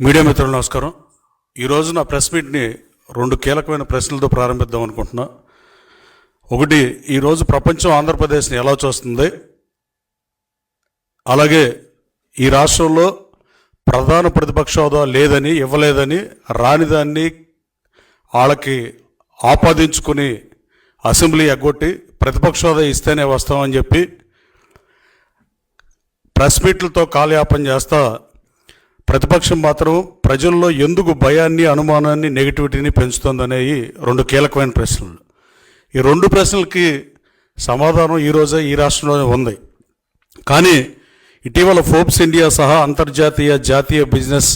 Media మిత్రులు నమస్కారం. ఈరోజు నా ప్రెస్ మీట్ని రెండు కీలకమైన ప్రశ్నలతో ప్రారంభిద్దాం అనుకుంటున్నా. ఒకటి, ఈరోజు ప్రపంచం ఆంధ్రప్రదేశ్ని ఎలా చూస్తుంది, అలాగే ఈ రాష్ట్రంలో ప్రధాన ప్రతిపక్ష హోదా లేదని, ఇవ్వలేదని, రానిదాన్ని వాళ్ళకి ఆపాదించుకుని అసెంబ్లీ ఎగ్గొట్టి ప్రతిపక్ష హోదా ఇస్తేనే వస్తామని చెప్పి ప్రెస్ మీట్లతో కాలయాపన చేస్తా ప్రతిపక్షం మాత్రం ప్రజల్లో ఎందుకు భయాన్ని, అనుమానాన్ని, నెగిటివిటీని పెంచుతుందనేవి రెండు కీలకమైన ప్రశ్నలు. ఈ రెండు ప్రశ్నలకి సమాధానం ఈరోజే ఈ రాష్ట్రంలోనే ఉంది. కానీ ఇటీవల ఫోర్బ్స్ ఇండియా సహా అంతర్జాతీయ, జాతీయ బిజినెస్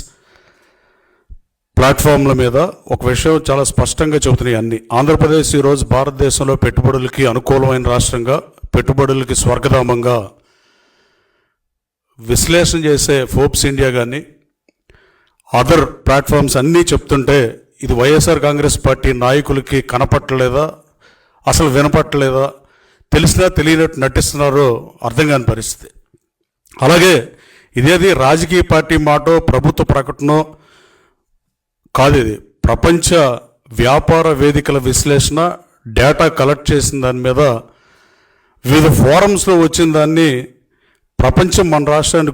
ప్లాట్ఫామ్ల మీద ఒక విషయం చాలా స్పష్టంగా చెబుతున్నాయి అన్ని. ఆంధ్రప్రదేశ్ ఈరోజు భారతదేశంలో పెట్టుబడులకి అనుకూలమైన రాష్ట్రంగా, పెట్టుబడులకి స్వర్గధామంగా విశ్లేషణ చేసే ఫోర్బ్స్ ఇండియా కానీ అదర్ ప్లాట్ఫామ్స్ అన్నీ చెప్తుంటే ఇది వైఎస్ఆర్ కాంగ్రెస్ పార్టీ నాయకులకి కనపట్టలేదా, అసలు వినపట్టలేదా, తెలిసినా తెలియనట్టు నటిస్తున్నారో అర్థం కాని పరిస్థితి. అలాగే ఇదేది రాజకీయ పార్టీ మాటో ప్రభుత్వ ప్రకటనో కాదు, ఇది ప్రపంచ వ్యాపార వేదికల విశ్లేషణ, డేటా కలెక్ట్ చేసిన దాని మీద వివిధ ఫోరమ్స్లో వచ్చిన దాన్ని ప్రపంచం మన రాష్ట్రాన్ని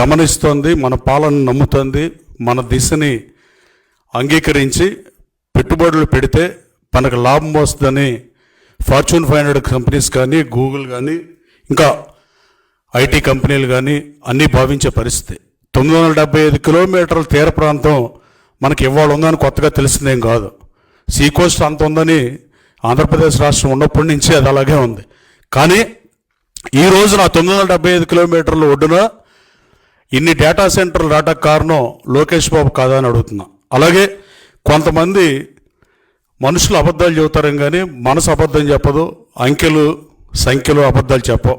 గమనిస్తోంది, మన పాలన నమ్ముతోంది, మన దిశని అంగీకరించి పెట్టుబడులు పెడితే మనకు లాభం వస్తుందని ఫార్చ్యూన్ 500 కంపెనీస్ కానీ, గూగుల్ కానీ, ఇంకా ఐటీ కంపెనీలు కానీ అన్నీ భావించే పరిస్థితి. 975 కిలోమీటర్ల తీర ప్రాంతం మనకి ఇవాళ ఉందని కొత్తగా తెలిసిందేం కాదు. సీ కోస్ట్ అంత ఉందని ఆంధ్రప్రదేశ్ రాష్ట్రం ఉన్నప్పటి నుంచి అది అలాగే ఉంది. కానీ ఈ రోజున 975 కిలోమీటర్ల ఒడ్డున ఇన్ని డేటా సెంటర్లు రావడానికి కారణం లోకేష్ బాబు కాదా అని అడుగుతున్నా. అలాగే కొంతమంది మనుషులు అబద్ధాలు చెబుతారేం కానీ మనసు అబద్ధం చెప్పదు, అంకెలు సంఖ్యలు అబద్ధాలు చెప్పవు.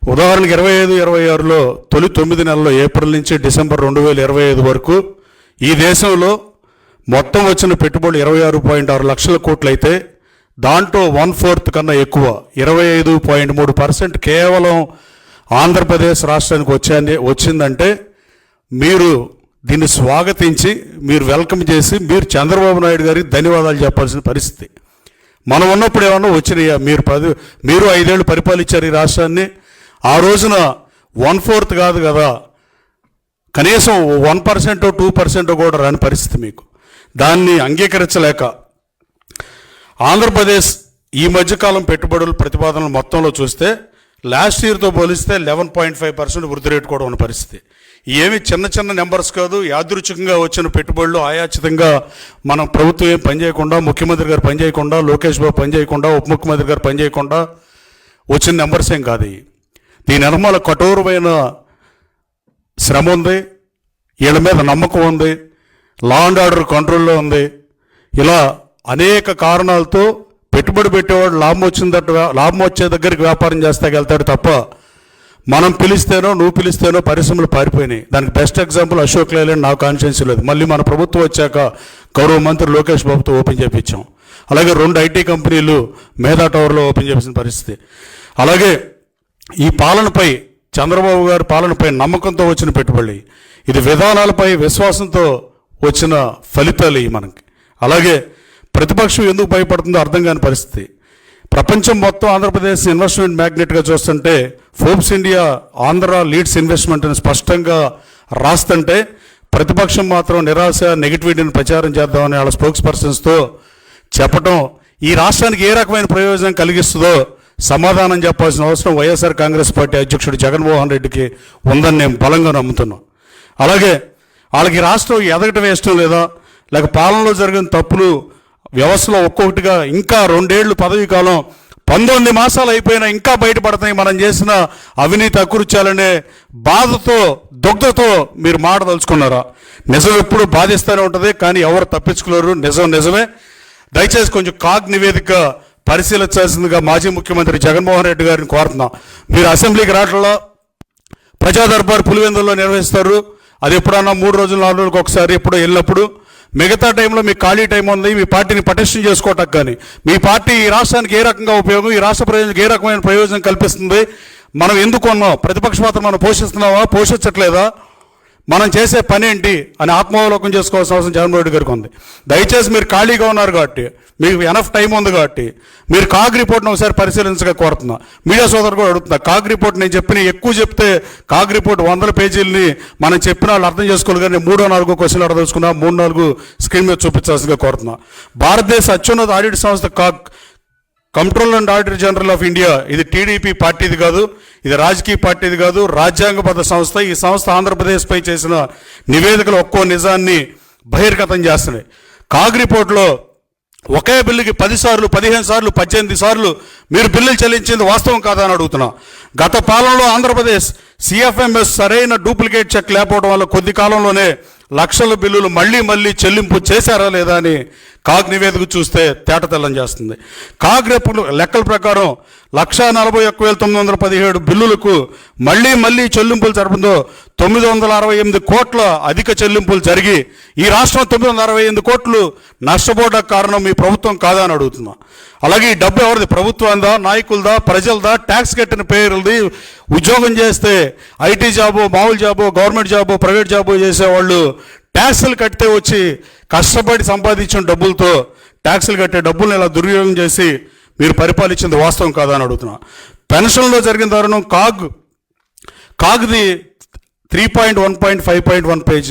ఉదాహరణకి 25-26లో తొలి 9 నెలల్లో ఏప్రిల్ నుంచి డిసెంబర్ 2025 వరకు ఈ దేశంలో మొత్తం వచ్చిన పెట్టుబడులు 26.6 లక్షల కోట్లు అయితే దాంట్లో 1/4 కన్నా ఎక్కువ 25.3% కేవలం ఆంధ్రప్రదేశ్ రాష్ట్రానికి వచ్చిందంటే మీరు దీన్ని స్వాగతించి, మీరు వెల్కమ్ చేసి, మీరు చంద్రబాబు నాయుడు గారికి ధన్యవాదాలు చెప్పాల్సిన పరిస్థితి. మనం ఉన్నప్పుడు ఏమన్నా వచ్చినాయా? మీరు 5 ఏళ్ళు పరిపాలించారు ఈ రాష్ట్రాన్ని. ఆ రోజున 1/4 కాదు కదా, కనీసం 1% 2% కూడా రాని పరిస్థితి మీకు. దాన్ని అంగీకరించలేక ఆంధ్రప్రదేశ్ ఈ మధ్యకాలం పెట్టుబడుల ప్రతిపాదనలు మొత్తంలో చూస్తే లాస్ట్ ఇయర్తో పోలిస్తే 11.5% వృద్ధి రేటు కూడా ఉన్న పరిస్థితి. ఏమి చిన్న చిన్న నెంబర్స్ కాదు, యాదృచ్ఛికంగా వచ్చిన పెట్టుబడులు ఆయాచితంగా మనం ప్రభుత్వం ఏం పనిచేయకుండా, ముఖ్యమంత్రి గారు పనిచేయకుండా, లోకేష్ బాబు పనిచేయకుండా, ఉప ముఖ్యమంత్రి గారు పనిచేయకుండా వచ్చిన నెంబర్స్ ఏం కాదు. దీని వెనకాల కఠోరమైన శ్రమ ఉంది, వీళ్ళ మీద నమ్మకం ఉంది, లా అండ్ ఆర్డర్ కంట్రోల్లో ఉంది. ఇలా అనేక కారణాలతో పెట్టుబడి పెట్టేవాడు లాభం వచ్చే దగ్గరికి వ్యాపారం చేస్తాకెళ్తాడు తప్ప మనం పిలిస్తేనో, నువ్వు పిలిస్తేనో పరిశ్రమలు పారిపోయినాయి. దానికి బెస్ట్ ఎగ్జాంపుల్ అశోక్ లేలాండ్. నా కాన్షియన్సీ లేదు. మళ్ళీ మన ప్రభుత్వం వచ్చాక గౌరవ మంత్రి లోకేష్ బాబుతో ఓపెన్ చేయించాం. అలాగే 2 ఐటీ కంపెనీలు మేధా టవర్లో ఓపెన్ చేసిన పరిస్థితి. అలాగే ఈ పాలనపై, చంద్రబాబు గారి పాలనపై నమ్మకంతో వచ్చిన పెట్టుబడి, ఇది విధానాలపై విశ్వాసంతో వచ్చిన ఫలితాలు ఇవి మనకి. అలాగే ప్రతిపక్షం ఎందుకు భయపడుతుందో అర్థం కాని పరిస్థితి. ప్రపంచం మొత్తం ఆంధ్రప్రదేశ్ ఇన్వెస్ట్మెంట్ మ్యాగ్నెట్గా చూస్తుంటే Forbes India Andhra leads investment అని స్పష్టంగా రాస్తుంటే ప్రతిపక్షం మాత్రం నిరాశ, నెగిటివిటీని ప్రచారం చేద్దామని వాళ్ళ స్పోక్స్ పర్సన్స్తో చెప్పడం ఈ రాష్ట్రానికి ఏ రకమైన ప్రయోజనం కలిగిస్తుందో సమాధానం చెప్పాల్సిన అవసరం వైఎస్ఆర్ కాంగ్రెస్ పార్టీ అధ్యక్షుడు జగన్మోహన్ రెడ్డికి ఉందని నేను బలంగా నమ్ముతున్నాను. అలాగే వాళ్ళకి రాష్ట్రం ఎదగటం ఇష్టం లేదా, లేక పాలనలో జరిగిన తప్పులు వ్యవస్థలో ఒక్కొక్కటిగా ఇంకా 2 ఏళ్ళు పదవీ కాలం 19 మాసాలు అయిపోయినా ఇంకా బయటపడుతున్నాయి మనం చేసిన అవినీతి, అకృత్యాలనే బాధతో, దుగ్ధతో మీరు మాటదలుచుకున్నారా? నిజం ఎప్పుడు బాధిస్తూనే ఉంటుంది, కానీ ఎవరు తప్పించుకోలేరు. నిజమే. దయచేసి కొంచెం కాగ్ నివేదిక పరిశీలించాల్సిందిగా మాజీ ముఖ్యమంత్రి జగన్మోహన్ రెడ్డి గారిని కోరుతున్నాం. మీరు అసెంబ్లీకి రావట్లా, ప్రజా దర్బార్ పులివెందుల్లో నిర్వహిస్తారు. అది ఎప్పుడన్నా 3 రోజులు 4 రోజులకు ఒకసారి ఎప్పుడో వెళ్ళినప్పుడు. మిగతా టైంలో మీకు ఖాళీ టైం ఉంది, మీ పార్టీని పటిష్టం చేసుకోవటానికి. కానీ మీ పార్టీ ఈ రాష్ట్రానికి ఏ రకంగా ఉపయోగం, ఈ రాష్ట్ర ప్రయోజనానికి ఏ రకమైన ప్రయోజనం కల్పిస్తుంది, మనం ఎందుకు ఉన్నాం, ప్రతిపక్ష పాత్ర మనం పోషిస్తున్నావా, పోషించట్లేదా? మనం చేసే పని ఏంటి అని ఆత్మావలోకం చేసుకోవాల్సిన అవసరం జగన్మోహన్ రెడ్డి గారికి ఉంది. దయచేసి మీరు ఖాళీగా ఉన్నారు కాబట్టి, మీకు ఎనఫ్ టైం ఉంది కాబట్టి మీరు కాగ్ రిపోర్ట్ను ఒకసారి పరిశీలించగా కోరుతున్నా. మీడియా సోదరు కూడా అడుగుతున్నా, కాగ్ రిపోర్ట్ నేను చెప్పిన ఎక్కువ చెప్తే కాగ్ రిపోర్ట్ 100 పేజీలని మనం చెప్పిన వాళ్ళు అర్థం చేసుకోవాలి, కానీ 3-4 క్వశ్చన్లు అడదలుచుకున్నా 3-4 స్క్రీన్ మీద చూపించాల్సిందిగా కోరుతున్నా. భారతదేశ అత్యున్నత ఆడిట్ సంస్థ CAG, controller and auditor general of India, ఇది టీడీపీ పార్టీది కాదు, ఇది రాజకీయ పార్టీది కాదు, రాజ్యాంగబద్ధ సంస్థ. ఈ సంస్థ ఆంధ్రప్రదేశ్పై చేసిన నివేదికలు ఒక్కో నిజాన్ని బహిర్గతం చేస్తున్నాయి. కాగ్ రిపోర్ట్లో ఒకే బిల్లుకి 10 సార్లు, 15 సార్లు, 18 సార్లు మీరు బిల్లులు చెల్లించింది వాస్తవం కాదా అని అడుగుతున్నా. గత పాలనలో ఆంధ్రప్రదేశ్ సిఎఫ్ఎంఎస్ సరైన డూప్లికేట్ చెక్ లేకపోవడం వల్ల కొద్ది కాలంలోనే లక్షల బిల్లులు మళ్ళీ చెల్లింపు చేశారా లేదా అని కాగ్ నివేదిక చూస్తే తేటతెల్లం చేస్తుంది. కాగ్ లెక్కల ప్రకారం 1,41,917 బిల్లులకు మళ్ళీ చెల్లింపులు జరపడంతో 968 కోట్ల అధిక చెల్లింపులు జరిగి ఈ రాష్ట్రం 968 కోట్లు నష్టపోవడానికి కారణం మీ ప్రభుత్వం కాదా అని అడుగుతున్నా. అలాగే ఈ డబ్బు ఎవరిది? ప్రభుత్వందా, నాయకులదా, ప్రజలదా, ట్యాక్స్ కట్టిన పేరులది? ఉద్యోగం చేస్తే ఐటీ జాబు, మామూలు job, government job, private job చేసేవాళ్ళు ట్యాక్సులు కట్టితే వచ్చి కష్టపడి సంపాదించిన డబ్బులతో ట్యాక్సులు కట్టే డబ్బులను ఇలా దుర్వినియోగం చేసి మీరు పరిపాలించింది వాస్తవం కాదా అని అడుగుతున్నా. పెన్షన్లో జరిగిన దారుణం కాగ్ది 3.1.5.1 పేజ్,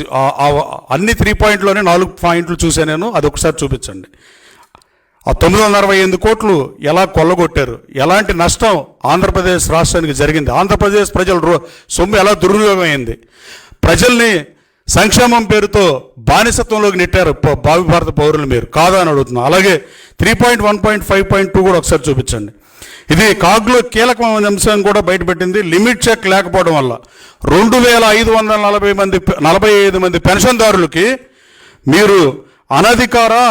అన్ని 3 పాయింట్లోనే 4 పాయింట్లు చూసా నేను, అది ఒకసారి చూపించండి. ఆ 968 కోట్లు ఎలా కొల్లగొట్టారు, ఎలాంటి నష్టం ఆంధ్రప్రదేశ్ రాష్ట్రానికి జరిగింది, ఆంధ్రప్రదేశ్ ప్రజల సొమ్ము ఎలా దుర్వినియోగం అయింది, ప్రజల్ని సంక్షేమం పేరుతో బానిసత్వంలోకి నెట్టారు భావి భారత పౌరులు మీరు కాదా అని అడుగుతున్నా. అలాగే 3.1.5.2 కూడా ఒకసారి చూపించండి. ఇది కాగ్లో కీలకమైన అంశం కూడా బయటపెట్టింది. లిమిట్ చెక్ లేకపోవడం వల్ల 2,545 మంది పెన్షన్దారులకి మీరు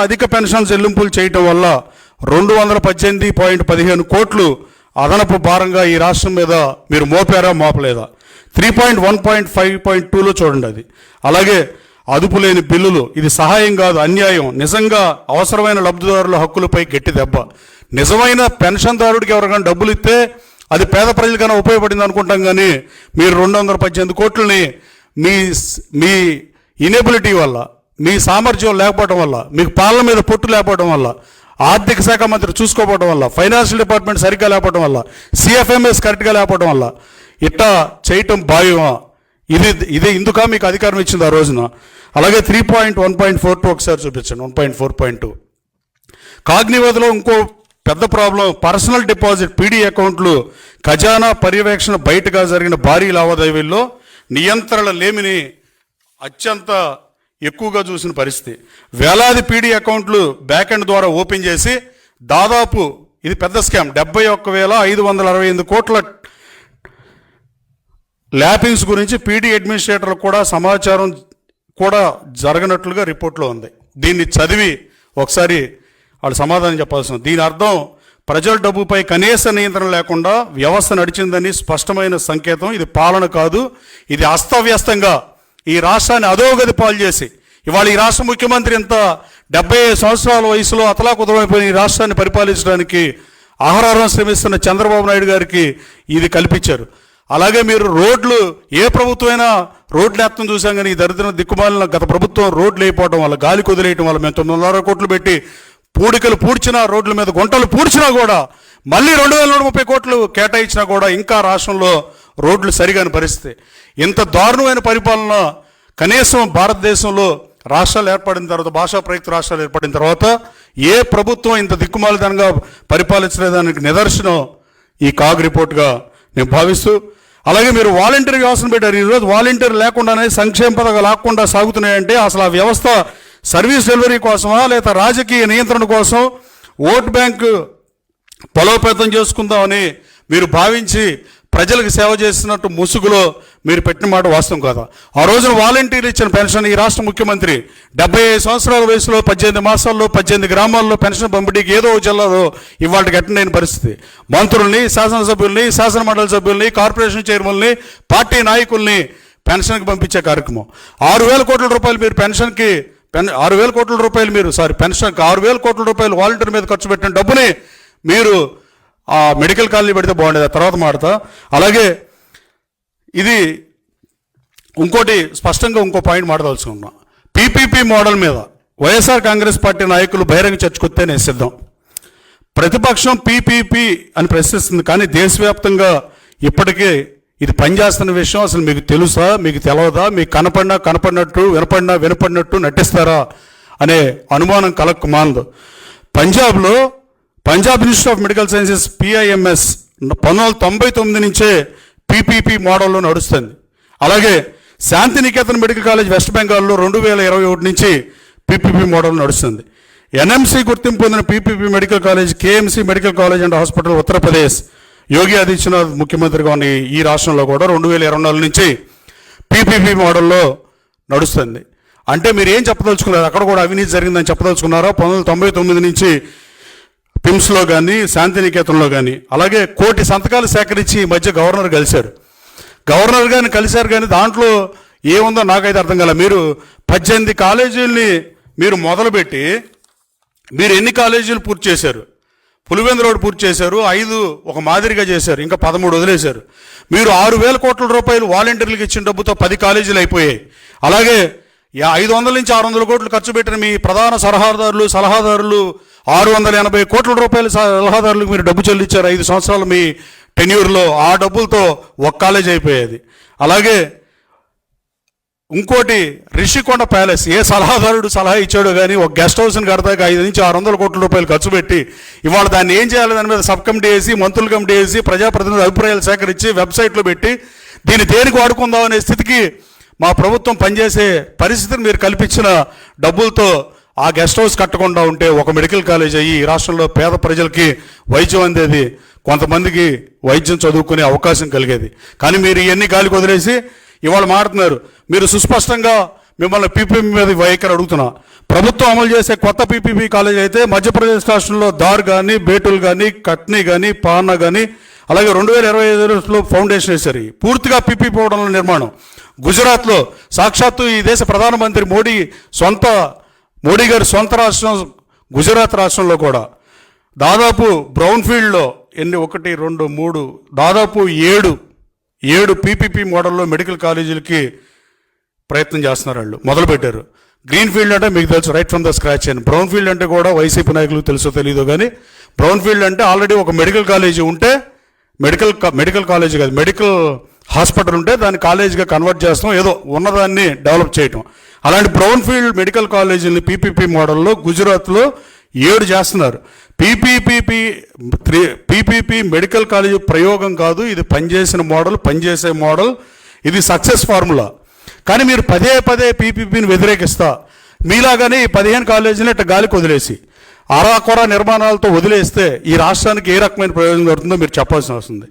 అధిక పెన్షన్ చెల్లింపులు చేయటం వల్ల 218.15 కోట్లు అదనపు భారంగా ఈ రాష్ట్రం మీద మీరు మోపలేదా? 3.1.5.2లో చూడండి అది. అలాగే అదుపు లేని బిల్లులు, ఇది సహాయం కాదు, అన్యాయం, నిజంగా అవసరమైన లబ్ధిదారుల హక్కులపై గట్టి దెబ్బ. నిజమైన పెన్షన్దారుడికి ఎవరికైనా డబ్బులు ఇస్తే అది పేద ప్రజలకైనా ఉపయోగపడింది అనుకుంటాం, కానీ మీరు 218 కోట్లని మీ ఇనేబిలిటీ వల్ల, మీ సామర్థ్యం లేకపోవడం వల్ల, మీకు పాలన మీద పొట్టు లేకపోవడం వల్ల, ఆర్థిక శాఖ మంత్రి చూసుకోకపోవడం వల్ల, ఫైనాన్షియల్ డిపార్ట్మెంట్ సరిగ్గా లేకపోవడం వల్ల, సిఎఫ్ఎంఎస్ కరెక్ట్గా లేకపోవడం వల్ల ఇట్టా చేయటం భావ్యమా? ఇది ఇందుక మీకు అధికారం ఇచ్చింది ఆ రోజున. అలాగే 3.1.42 ఒకసారి చూపించండి. 1.4.2 కాగ్నివేదిలో ఇంకో పెద్ద ప్రాబ్లం పర్సనల్ డిపాజిట్ పీడీ అకౌంట్లు ఖజానా పర్యవేక్షణ బయటగా జరిగిన భారీ లావాదేవీల్లో నియంత్రణ లేమిని అత్యంత ఎక్కువగా చూసిన పరిస్థితి. వేలాది పీడీ అకౌంట్లు బ్యాక్ ఎండ్ ద్వారా ఓపెన్ చేసి దాదాపు, ఇది పెద్ద స్కామ్, 71,568 కోట్ల ల్యాపింగ్స్ గురించి పీడీ అడ్మినిస్ట్రేటర్లకు కూడా సమాచారం కూడా జరగనట్లుగా రిపోర్ట్లో ఉంది. దీన్ని చదివి ఒకసారి వాళ్ళు సమాధానం చెప్పాల్సిన. దీని అర్థం ప్రజల డబ్బుపై కనీస నియంత్రణ లేకుండా వ్యవస్థ నడిచిందని స్పష్టమైన సంకేతం. ఇది పాలన కాదు, ఇది అస్తవ్యస్తంగా ఈ రాష్ట్రాన్ని అధోగతి పాలు చేసి ఇవాళ ఈ రాష్ట్ర ముఖ్యమంత్రి ఇంత 75 సంవత్సరాల వయసులో అతలాకుతలమైపోయిన ఈ రాష్ట్రాన్ని పరిపాలించడానికి ఆహారం శ్రమిస్తున్న చంద్రబాబు నాయుడు గారికి ఇది కల్పించారు. అలాగే మీరు రోడ్లు, ఏ ప్రభుత్వమైనా రోడ్లు ఎత్తం చూసాం, కానీ ఈ దరిద్రం దిక్కుమాలిన గత ప్రభుత్వం రోడ్లు అయిపోవడం వల్ల, గాలి కుదిలేయటం వల్ల మేము 900 కోట్లు పెట్టి పూడికలు పూడ్చినా, రోడ్ల మీద గుంటలు పూడ్చినా కూడా, మళ్ళీ 2,130 కోట్లు కేటాయించినా కూడా ఇంకా రాష్ట్రంలో రోడ్లు సరిగాని పరిస్థితి. ఇంత దారుణమైన పరిపాలన కనీసం భారతదేశంలో రాష్ట్రాలు ఏర్పడిన తర్వాత, భాషా ప్రయుక్త రాష్ట్రాలు ఏర్పడిన తర్వాత ఏ ప్రభుత్వం ఇంత దిక్కుమాలితనంగా పరిపాలించలేదానికి నిదర్శనం ఈ కాగ్ రిపోర్ట్గా నేను భావిస్తూ, అలాగే మీరు వాలంటీర్ వ్యవస్థను పెట్టారు. ఈరోజు వాలంటీర్ లేకుండానే సంక్షేమ పథకాలు లాక్కుండా సాగుతున్నాయంటే అసలు ఆ వ్యవస్థ సర్వీస్ డెలివరీ కోసమా, లేదా రాజకీయ నియంత్రణ కోసం, ఓట్ బ్యాంక్ బలోపేతం చేసుకుందామని మీరు భావించి ప్రజలకు సేవ చేస్తున్నట్టు ముసుగులో మీరు పెట్టిన మాట వాస్తవం కాదా? ఆ రోజున వాలంటీర్లు ఇచ్చిన పెన్షన్ ఈ రాష్ట్ర ముఖ్యమంత్రి 75 సంవత్సరాల వయసులో 18 మాసాల్లో 18 గ్రామాల్లో పెన్షన్ పంపిణీకి ఏదో జిల్లాలో ఇవాళకి అటెండ్ అయిన పరిస్థితి. మంత్రుల్ని, శాసనసభ్యుల్ని, శాసనమండలి సభ్యుల్ని, కార్పొరేషన్ చైర్మన్ని, పార్టీ నాయకుల్ని పెన్షన్కి పంపించే కార్యక్రమం. 6,000 కోట్ల రూపాయలు మీరు పెన్షన్కి 6,000 కోట్ల రూపాయలు పెన్షన్కి 6,000 కోట్ల రూపాయలు వాలంటీర్ మీద ఖర్చు పెట్టిన డబ్బుని మీరు ఆ మెడికల్ కాలనీ పెడితే బాగుండేది, తర్వాత మాడతా. అలాగే ఇది ఇంకోటి స్పష్టంగా ఇంకో పాయింట్ మాట్లాడాల్సుకున్నా. పీపీపీ మోడల్ మీద వైఎస్ఆర్ కాంగ్రెస్ పార్టీ నాయకులు బహిరంగ చర్చకొస్తే నేను సిద్ధం. ప్రతిపక్షం పీపీపీ అని ప్రశ్నిస్తుంది, కానీ దేశవ్యాప్తంగా ఇప్పటికే ఇది పనిచేస్తున్న విషయం అసలు మీకు తెలుసా, మీకు తెలియదా, మీకు కనపడినట్టు వినపడినట్టు నటిస్తారా అనే అనుమానం కలక్కు మానదు. Punjab institute of medical sciences PIMS 1999 నుంచే పీపీపీ మోడల్లో నడుస్తుంది. అలాగే శాంతినికేతన్ మెడికల్ కాలేజ్ వెస్ట్ బెంగాల్లో 2021 నుంచి పీపీపీ మోడల్ నడుస్తుంది. NMC గుర్తింపు పొందిన PPP medical college KMC medical college and hospital Uttar Pradesh Yogi Adityanath ముఖ్యమంత్రిగా ఉన్న ఈ రాష్ట్రంలో కూడా 2024 నుంచి పీపీపీ మోడల్లో నడుస్తుంది. అంటే మీరు ఏం చెప్పదలుచుకున్నారు? అక్కడ కూడా అవినీతి జరిగిందని చెప్పదలుచుకున్నారా? 1999 నుంచి పిమ్స్లో కానీ శాంతినికేతన్లో కానీ. అలాగే 1 కోటి సంతకాలు సేకరించి ఈ మధ్య గవర్నర్ గారిని కలిశారు కానీ దాంట్లో ఏముందో నాకైతే అర్థం కాలే. మీరు 18 కాలేజీల్ని మీరు మొదలుపెట్టి మీరు ఎన్ని కాలేజీలు పూర్తి చేశారు? పులివెందుల రోడ్ పూర్తి చేశారు, 5 ఒక మాదిరిగా చేశారు, ఇంకా 13 వదిలేశారు. మీరు 6,000 కోట్ల రూపాయలు వాలంటీర్లకు ఇచ్చిన డబ్బుతో 10 కాలేజీలు అయిపోయాయి. అలాగే 500 నుంచి 600 కోట్లు ఖర్చు పెట్టిన మీ ప్రధాన సలహాదారులు 680 కోట్ల రూపాయల సలహాదారులకు మీరు డబ్బు చెల్లించారు 5 సంవత్సరాలు మీ టెన్యూర్లో. ఆ డబ్బులతో ఒక కాలేజ్ అయిపోయేది. అలాగే ఇంకోటి రిషికొండ ప్యాలెస్, ఏ సలహాదారుడు సలహా ఇచ్చాడో కానీ ఒక గెస్ట్ హౌస్ని కడతాక 500 నుంచి 600 కోట్ల రూపాయలు ఖర్చు పెట్టి ఇవాళ దాన్ని ఏం చేయాలి, దాని మీద సబ్ కమిటీ వేసి మంత్రుల కమిటీ వేసి ప్రజాప్రతినిధుల అభిప్రాయాలు సేకరించి వెబ్సైట్లో పెట్టి దీన్ని దేనికి వాడుకుందాం అనే స్థితికి మా ప్రభుత్వం పనిచేసే పరిస్థితిని మీరు కల్పించిన డబ్బులతో ఆ గెస్ట్ హౌస్ కట్టకుండా ఉంటే ఒక మెడికల్ కాలేజ్ అయ్యి ఈ రాష్ట్రంలో పేద ప్రజలకి వైద్యం అందేది, కొంతమందికి వైద్యం చదువుకునే అవకాశం కలిగేది. కానీ మీరు ఇవన్నీ గాలికి వదిలేసి ఇవాళ మాట్లాడుతున్నారు. మీరు సుస్పష్టంగా మిమ్మల్ని పీపీపీ మీద వైఖరి అడుగుతున్నా. ప్రభుత్వం అమలు చేసే కొత్త పీపీపీ కాలేజ్ అయితే మధ్యప్రదేశ్ రాష్ట్రంలో దార్ కానీ, బేటుల్ కానీ, కట్నీ కానీ, పానా కానీ, అలాగే 2025లో ఫౌండేషన్ వేశారు. పూర్తిగా పీపీపీ మోడల్ నిర్మాణం గుజరాత్లో సాక్షాత్తు ఈ దేశ ప్రధానమంత్రి మోడీ గారి సొంత రాష్ట్రం గుజరాత్ రాష్ట్రంలో కూడా దాదాపు బ్రౌన్ ఫీల్డ్లో 1, 2, 3 దాదాపు 7 పీపీపీ మోడల్లో మెడికల్ కాలేజీలకి ప్రయత్నం చేస్తున్నారు. వాళ్ళు మొదలుపెట్టారు. గ్రీన్ ఫీల్డ్ అంటే మీకు తెలుసు, రైట్ ఫ్రమ్ ద స్క్రాచ్ అని. బ్రౌన్ ఫీల్డ్ అంటే కూడా వైసీపీ నాయకులకు తెలుసో తెలీదు కానీ బ్రౌన్ ఫీల్డ్ అంటే ఆల్రెడీ ఒక మెడికల్ కాలేజీ ఉంటే మెడికల్ కాలేజీ కాదు, మెడికల్ హాస్పిటల్ ఉంటే దాన్ని కాలేజీగా కన్వర్ట్ చేస్తాం, ఏదో ఉన్నదాన్ని డెవలప్ చేయటం. అలాంటి బ్రౌన్ ఫీల్డ్ మెడికల్ కాలేజీని పీపీపీ మోడల్లో గుజరాత్లో 7 చేస్తున్నారు. పీపీపీ మెడికల్ కాలేజీ ప్రయోగం కాదు, ఇది పనిచేసే మోడల్, ఇది సక్సెస్ ఫార్ములా. కానీ మీరు పదే పీపీపీని వ్యతిరేకిస్తా మీలాగానే ఈ 15 కాలేజీని ఇట్లా గాలికి వదిలేసి అరాకొర నిర్మాణాలతో వదిలేస్తే ఈ రాష్ట్రానికి ఏ రకమైన ప్రయోజనం జరుగుతుందో మీరు చెప్పాల్సి వస్తుంది.